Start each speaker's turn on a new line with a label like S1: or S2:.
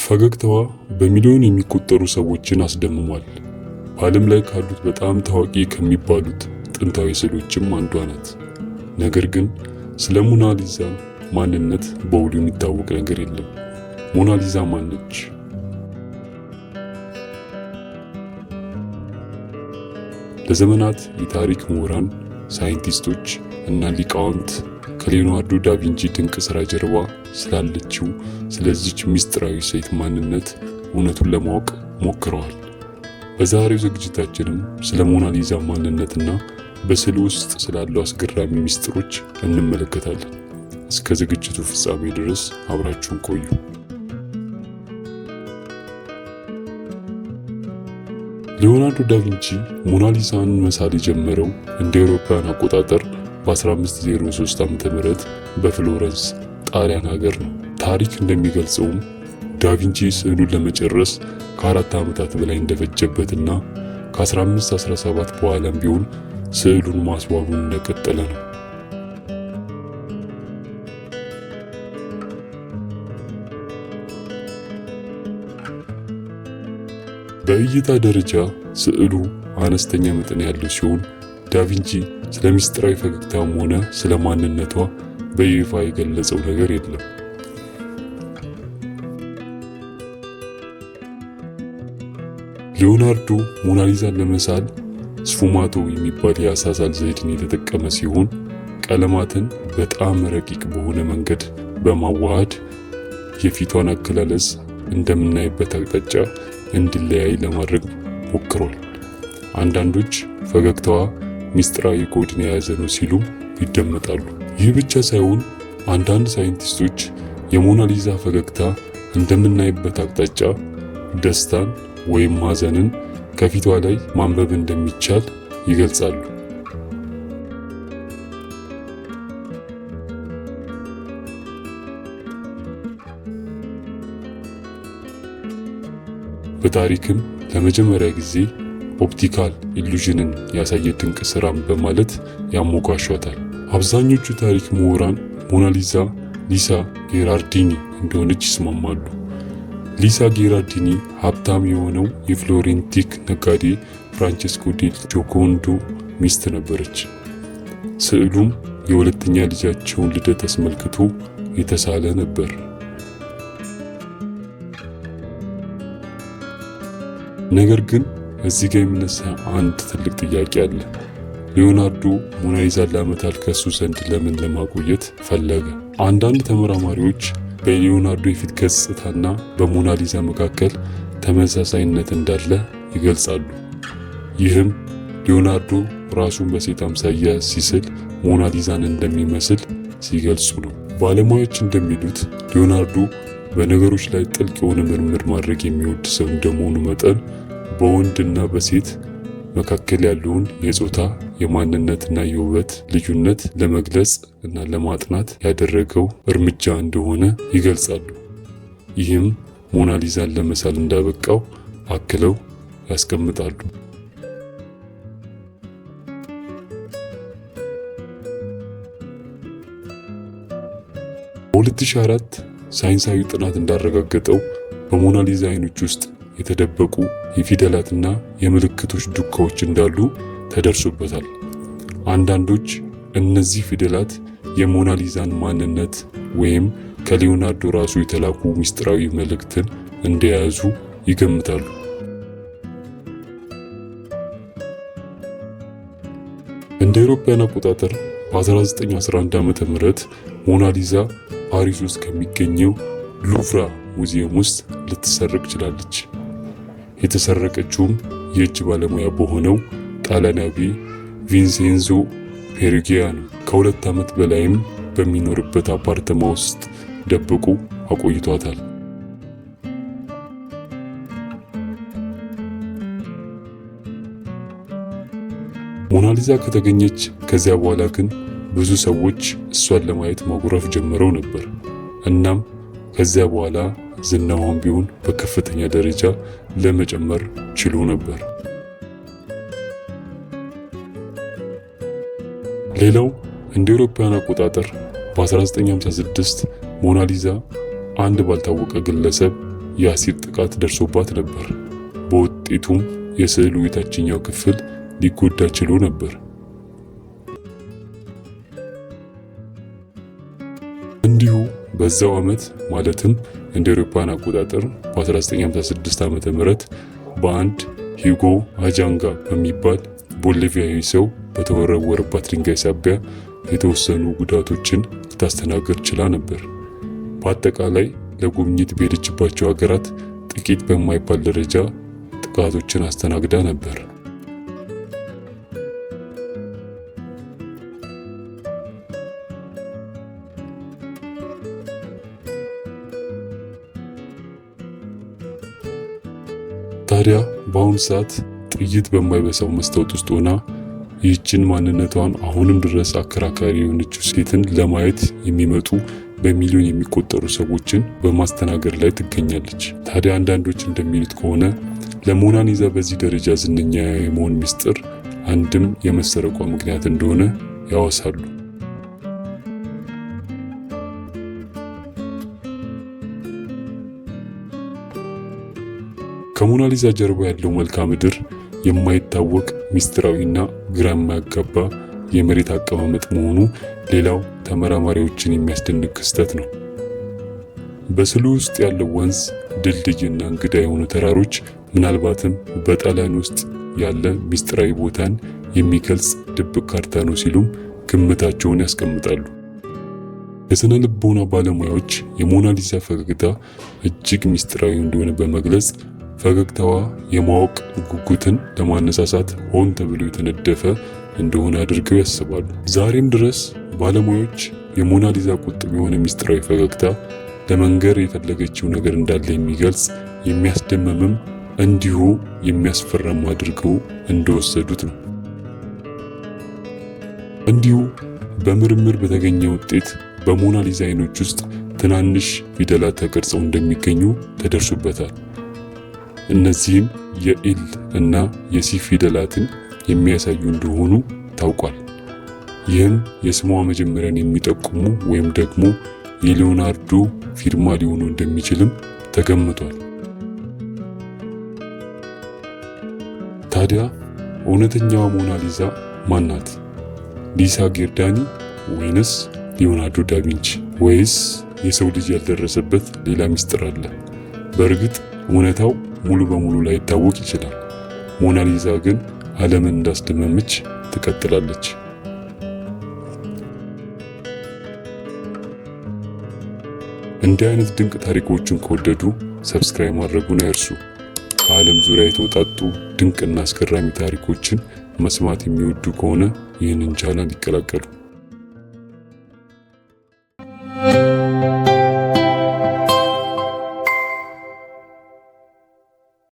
S1: ፈገግታዋ በሚሊዮን የሚቆጠሩ ሰዎችን አስደምሟል። በዓለም ላይ ካሉት በጣም ታዋቂ ከሚባሉት ጥንታዊ ስዕሎችም አንዷ ናት። ነገር ግን ስለ ሞናሊዛ ማንነት በውሉ የሚታወቅ ነገር የለም። ሞናሊዛ ማን ነች? ለዘመናት የታሪክ ምሁራን፣ ሳይንቲስቶች እና ሊቃውንት ከሊዮናርዶ ዳቪንቺ ድንቅ ስራ ጀርባ ስላለችው ስለዚች ምስጢራዊ ሴት ማንነት እውነቱን ለማወቅ ሞክረዋል። በዛሬው ዝግጅታችንም ስለ ሞናሊዛ ማንነትና በስዕሉ ውስጥ ስላለው አስገራሚ ምስጢሮች እንመለከታለን። እስከ ዝግጅቱ ፍጻሜ ድረስ አብራችሁን ቆዩ። ሊዮናርዶ ዳቪንቺ ሞናሊዛን መሳል የጀመረው እንደ አውሮፓውያን አቆጣጠር በ1503 ዓ.ም በፍሎረንስ ጣሊያን ሀገር ነው። ታሪክ እንደሚገልጸውም ዳቪንቺ ስዕሉን ለመጨረስ ከ4 ዓመታት በላይ እንደፈጀበትና ከ1517 በኋላም ቢሆን ስዕሉን ማስዋቡን እንደቀጠለ ነው። በእይታ ደረጃ ስዕሉ አነስተኛ መጠን ያለው ሲሆን ዳቪንቺ ስለ ምስጢራዊ ፈገግታም ሆነ ስለ ማንነቷ በይፋ የገለጸው ነገር የለም። ሊዮናርዶ ሞናሊዛን ለመሳል ስፉማቶ የሚባል የአሳሳል ዘዴን የተጠቀመ ሲሆን ቀለማትን በጣም ረቂቅ በሆነ መንገድ በማዋሃድ የፊቷን አገላለጽ እንደምናይበት አቅጣጫ እንዲለያይ ለማድረግ ሞክሯል። አንዳንዶች ፈገግታዋ ምስጢራዊ ኮድን የያዘ ነው ሲሉ ይደመጣሉ። ይህ ብቻ ሳይሆን አንዳንድ ሳይንቲስቶች የሞናሊዛ ፈገግታ እንደምናይበት አቅጣጫ ደስታን ወይም ሐዘንን ከፊቷ ላይ ማንበብ እንደሚቻል ይገልጻሉ። በታሪክም ለመጀመሪያ ጊዜ ኦፕቲካል ኢሉዥንን ያሳየ ድንቅ ስራም በማለት ያሞካሿታል። አብዛኞቹ ታሪክ ምሁራን ሞናሊዛ ሊሳ ጌራርዲኒ እንደሆነች ይስማማሉ። ሊሳ ጌራርዲኒ ሀብታም የሆነው የፍሎሬንቲክ ነጋዴ ፍራንቼስኮ ዴል ጆኮንዶ ሚስት ነበረች። ስዕሉም የሁለተኛ ልጃቸውን ልደት አስመልክቶ የተሳለ ነበር። ነገር ግን እዚህ ጋር የሚነሳ አንድ ትልቅ ጥያቄ አለ። ሊዮናርዶ ሞናሊዛን ለዓመታት ከሱ ዘንድ ለምን ለማቆየት ፈለገ? አንዳንድ ተመራማሪዎች በሊዮናርዶ የፊት ገጽታና በሞናሊዛ መካከል ተመሳሳይነት እንዳለ ይገልጻሉ። ይህም ሊዮናርዶ ራሱን በሴት አምሳያ ሲስል ሞናሊዛን እንደሚመስል ሲገልጹ ነው። ባለሙያዎች እንደሚሉት ሊዮናርዶ በነገሮች ላይ ጥልቅ የሆነ ምርምር ማድረግ የሚወድ ሰው እንደመሆኑ መጠን በወንድና በሴት መካከል ያለውን የጾታ የማንነትና የውበት ልዩነት ለመግለጽ እና ለማጥናት ያደረገው እርምጃ እንደሆነ ይገልጻሉ። ይህም ሞናሊዛን ለመሳል እንዳበቃው አክለው ያስቀምጣሉ። በ2004 ሳይንሳዊ ጥናት እንዳረጋገጠው በሞናሊዛ አይኖች ውስጥ የተደበቁ የፊደላትና የምልክቶች ዱካዎች እንዳሉ ተደርሶበታል። አንዳንዶች እነዚህ ፊደላት የሞናሊዛን ማንነት ወይም ከሊዮናርዶ ራሱ የተላኩ ምስጢራዊ መልእክትን እንደያዙ ይገምታሉ። እንደ አውሮፓውያን አቆጣጠር በ1911 ዓ.ም ሞናሊዛ ፓሪስ ውስጥ ከሚገኘው ሉቭራ ሙዚየም ውስጥ ልትሰረቅ ችላለች። የተሰረቀችውም የእጅ ባለሙያ በሆነው ጣሊያናዊ ቪንሴንዞ ፔሩጊያ ነው። ከ2 ዓመት በላይም በሚኖርበት አፓርተማ ውስጥ ደብቆ አቆይቷታል። ሞናሊዛ ከተገኘች ከዚያ በኋላ ግን ብዙ ሰዎች እሷን ለማየት ማጉረፍ ጀምረው ነበር። እናም ከዚያ በኋላ ዝናዋም ቢሆን በከፍተኛ ደረጃ ለመጨመር ችሎ ነበር። ሌላው እንደ አውሮፓውያን አቆጣጠር በ1956 ሞናሊዛ አንድ ባልታወቀ ግለሰብ የአሲድ ጥቃት ደርሶባት ነበር። በውጤቱም የስዕሉ የታችኛው ክፍል ሊጎዳ ችሎ ነበር። እንዲሁ በዛው ዓመት ማለትም እንደ አውሮፓውያን አቆጣጠር በ1956 ዓመተ ምህረት በአንድ ሂጎ አጃንጋ በሚባል ቦሊቪያዊ ሰው በተወረወረባት ድንጋይ ሳቢያ የተወሰኑ ጉዳቶችን ልታስተናግድ ችላ ነበር። በአጠቃላይ ለጉብኝት በሄደችባቸው ሀገራት ጥቂት በማይባል ደረጃ ጥቃቶችን አስተናግዳ ነበር። ታዲያ በአሁኑ ሰዓት ጥይት በማይበሳው መስታወት ውስጥ ሆና ይህችን ማንነቷን አሁንም ድረስ አከራካሪ የሆነችው ሴትን ለማየት የሚመጡ በሚሊዮን የሚቆጠሩ ሰዎችን በማስተናገድ ላይ ትገኛለች። ታዲያ አንዳንዶች እንደሚሉት ከሆነ ለሞናሊዛ በዚህ ደረጃ ዝነኛ የመሆን ምስጢር አንድም የመሰረቋ ምክንያት እንደሆነ ያወሳሉ። ከሞናሊዛ ጀርባ ያለው መልክዓ ምድር የማይታወቅ ሚስጥራዊና ግራ የማያጋባ የመሬት አቀማመጥ መሆኑ ሌላው ተመራማሪዎችን የሚያስደንቅ ክስተት ነው። በስዕሉ ውስጥ ያለው ወንዝ፣ ድልድይና እንግዳ የሆኑ ተራሮች ምናልባትም በጣሊያን ውስጥ ያለ ሚስጥራዊ ቦታን የሚገልጽ ድብቅ ካርታ ነው ሲሉም ግምታቸውን ያስቀምጣሉ። የስነ ልቦና ባለሙያዎች የሞናሊዛ ፈገግታ እጅግ ሚስጥራዊ እንደሆነ በመግለጽ ፈገግታዋ የማወቅ ጉጉትን ለማነሳሳት ሆን ተብሎ የተነደፈ እንደሆነ አድርገው ያስባሉ። ዛሬም ድረስ ባለሙያዎች የሞናሊዛ ቁጥብ የሆነ ሚስጥራዊ ፈገግታ ለመንገር የፈለገችው ነገር እንዳለ የሚገልጽ የሚያስደምምም እንዲሁ የሚያስፈራም አድርገው እንደወሰዱት ነው። እንዲሁ በምርምር በተገኘ ውጤት በሞናሊዛ አይኖች ውስጥ ትናንሽ ፊደላት ተቀርጸው እንደሚገኙ ተደርሶበታል። እነዚህም የኤል እና የሲ ፊደላትን የሚያሳዩ እንደሆኑ ታውቋል። ይህም የስሟ መጀመሪያን የሚጠቁሙ ወይም ደግሞ የሊዮናርዶ ፊርማ ሊሆኑ እንደሚችልም ተገምቷል። ታዲያ እውነተኛዋ ሞናሊዛ ማናት? ሊሳ ጌርዳኒ ወይንስ ሊዮናርዶ ዳቪንቺ? ወይስ የሰው ልጅ ያልደረሰበት ሌላ ሚስጥር አለ? በእርግጥ እውነታው ሙሉ በሙሉ ላይታወቅ ይችላል። ሞናሊዛ ግን ዓለምን እንዳስደመመች ትቀጥላለች። እንዲህ አይነት ድንቅ ታሪኮችን ከወደዱ ሰብስክራይብ ማድረጉን አይርሱ። ከዓለም ዙሪያ የተውጣጡ ድንቅና አስገራሚ ታሪኮችን መስማት የሚወዱ ከሆነ ይህንን ቻናል ይቀላቀሉ።